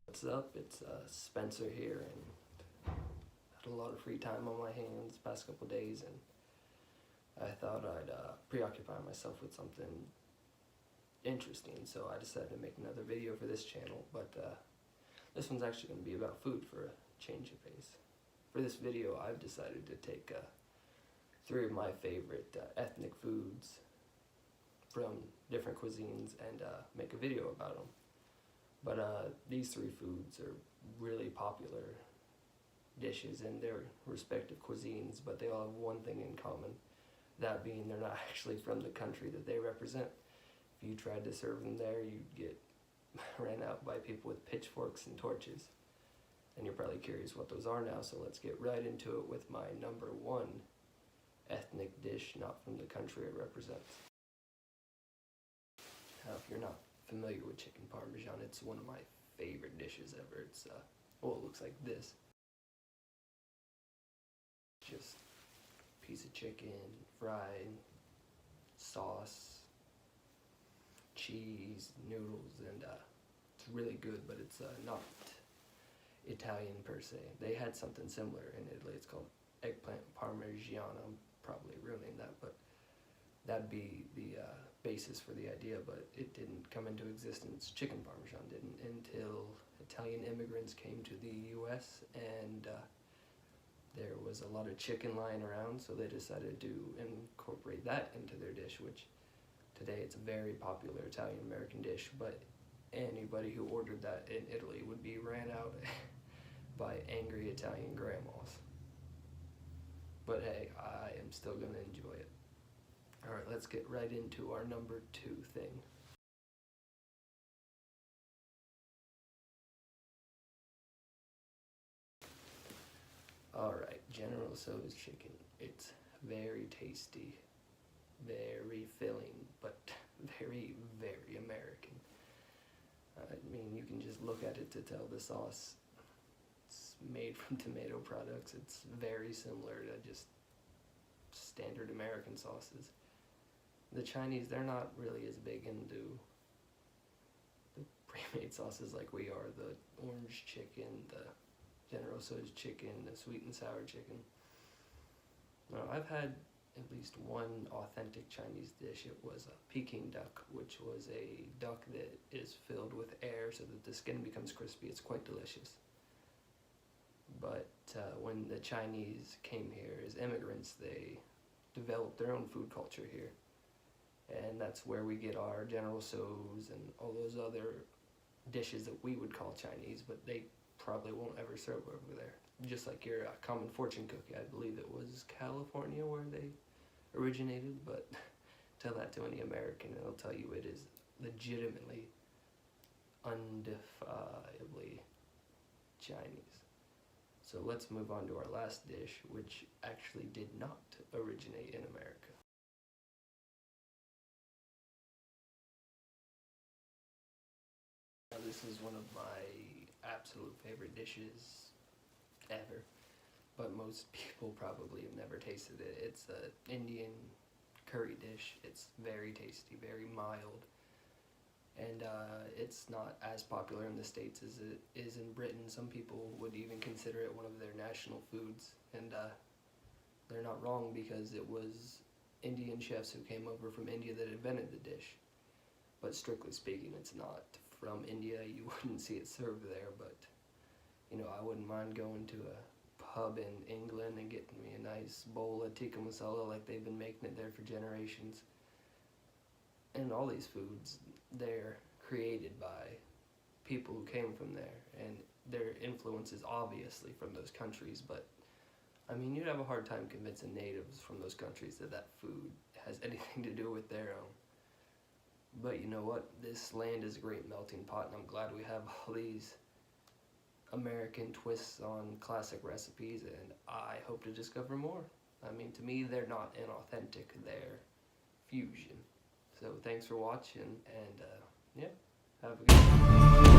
What's up? It's Spencer here, and had a lot of free time on my hands the past couple days, and I thought I'd preoccupy myself with something interesting, so I decided to make another video for this channel, but this one's actually going to be about food for a change of pace. For this video, I've decided to take 3 of my favorite ethnic foods from different cuisines and make a video about them. But these 3 foods are really popular dishes in their respective cuisines, but they all have one thing in common, that being they're not actually from the country that they represent. If you tried to serve them there, you'd get ran out by people with pitchforks and torches. And you're probably curious what those are now, so let's get right into it with my number 1 ethnic dish not from the country it represents. Now, if you're not familiar with chicken Parmesan, it's one of my favorite dishes ever. It's, well, it looks like this. Just a piece of chicken, fried, sauce, cheese, noodles, and it's really good, but it's not Italian per se. They had something similar in Italy. It's called eggplant parmigiano. I'm probably ruining that, but that'd be the basis for the idea, but it didn't come into existence. Chicken Parmesan didn't until Italian immigrants came to the US, and there was a lot of chicken lying around, so they decided to incorporate that into their dish, which today it's a very popular Italian-American dish, but anybody who ordered that in Italy would be ran out by angry Italian grandmas. But hey, I am still going to enjoy it. Alright, let's get right into our number 2 thing. Alright, General Tso's chicken. It's very tasty, very filling, but very, very American. I mean, you can just look at it to tell the sauce. It's made from tomato products. It's very similar to just standard American sauces. The Chinese, they're not really as big into the pre-made sauces like we are. The orange chicken, the General Tso's chicken, the sweet and sour chicken. Now, I've had at least one authentic Chinese dish. It was a Peking duck, which was a duck that is filled with air so that the skin becomes crispy. It's quite delicious. But when the Chinese came here as immigrants, they developed their own food culture here. And that's where we get our General Tso's and all those other dishes that we would call Chinese, but they probably won't ever serve over there. Just like your common fortune cookie. I believe it was California where they originated, but tell that to any American and they'll tell you it is legitimately, undefiably Chinese. So let's move on to our last dish, which actually did not originate in America. Now, this is one of my absolute favorite dishes ever, but most people probably have never tasted it. It's an Indian curry dish. It's very tasty, very mild, and it's not as popular in the States as it is in Britain. Some people would even consider it one of their national foods, and they're not wrong, because it was Indian chefs who came over from India that invented the dish. But strictly speaking, it's not from India. You wouldn't see it served there, but you know, I wouldn't mind going to a pub in England and getting me a nice bowl of Tikka Masala like they've been making it there for generations. And all these foods, they're created by people who came from there, and their influence is obviously from those countries, but I mean, you'd have a hard time convincing natives from those countries that that food has anything to do with their own. But you know what? This land is a great melting pot, and I'm glad we have all these American twists on classic recipes, and I hope to discover more. I mean, to me, they're not inauthentic, they're fusion. So thanks for watching, and yeah, have a good day.